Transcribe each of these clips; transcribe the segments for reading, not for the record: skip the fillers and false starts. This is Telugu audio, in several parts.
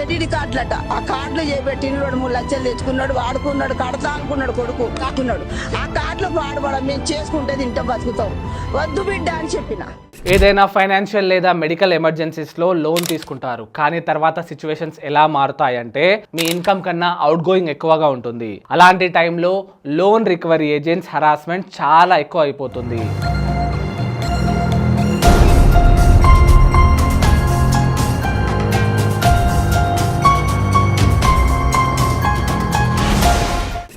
క్రెడిట్ కార్డులట. ఆ కార్డులు చేపెట్టి 2-3 లక్షలు తెచ్చుకున్నాడు, వాడుకున్నాడు, కడతా అనుకున్నాడు, కొడుకు కట్టున్నాడు. ఆ కార్డులకు వాడబడం మేము చేసుకుంటే తింటే బతుకుతాం, వద్దు బిడ్డ అని చెప్పిన. ఏదైనా ఫైనాన్షియల్ లేదా మెడికల్ ఎమర్జెన్సీస్లో లోన్ తీసుకుంటారు, కానీ తర్వాత సిచ్యువేషన్స్ ఎలా మారుతాయంటే మీ ఇన్కమ్ కన్నా అవుట్ గోయింగ్ ఎక్కువగా ఉంటుంది. అలాంటి టైంలో లోన్ రికవరీ ఏజెంట్స్ హరాస్మెంట్ చాలా ఎక్కువ అయిపోతుంది.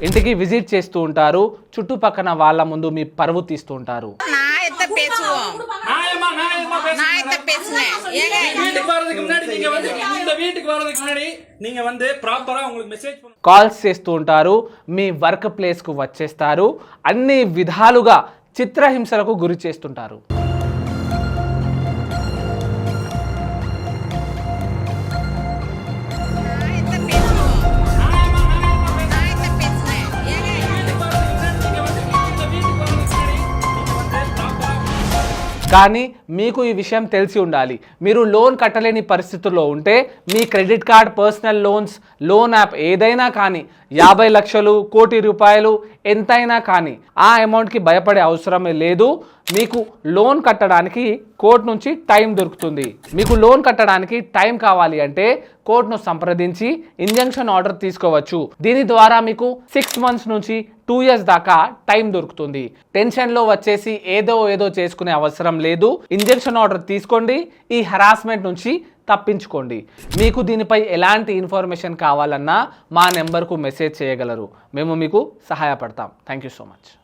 ఇంటికి విజిట్ చేస్తూ ఉంటారు, చుట్టుపక్కన వాళ్ళ ముందు మీ పరువు తీస్తూ ఉంటారు. కాల్స్ చేస్తూ ఉంటారు, మీ వర్క్ ప్లేస్ కు వచ్చేస్తారు, అన్ని విధాలుగా చిత్రహింసలకు గురి చేస్తుంటారు. కానీ మీకు ఈ విషయం తెలిసి ఉండాలి. మీరు లోన్ కట్టలేని పరిస్థితుల్లో ఉంటే మీ credit card, personal loans, loan app ఏదైనా కానీ 50 లక్షలు, కోటి రూపాయలు ఎంతైనా కానీ ఆ అమౌంట్కి భయపడే అవసరమే లేదు. మీకు లోన్ కట్టడానికి కోర్టు నుంచి టైం దొరుకుతుంది. మీకు లోన్ కట్టడానికి టైం కావాలి అంటే కోర్టును సంప్రదించి ఇంజంక్షన్ ఆర్డర్ తీసుకోవచ్చు. దీని ద్వారా మీకు 6 months నుంచి 2 years దాకా టైం దొరుకుతుంది. టెన్షన్లో వచ్చేసి ఏదో చేసుకునే అవసరం లేదు. ఇంజంక్షన్ ఆర్డర్ తీసుకోండి, ఈ హరాస్మెంట్ నుంచి తప్పించుకోండి. మీకు దీనిపై ఎలాంటి ఇన్ఫర్మేషన్ కావాలన్నా మా నెంబర్కు మెసేజ్ చేయగలరు. మేము మీకు సహాయపడతాం. Thank you so much.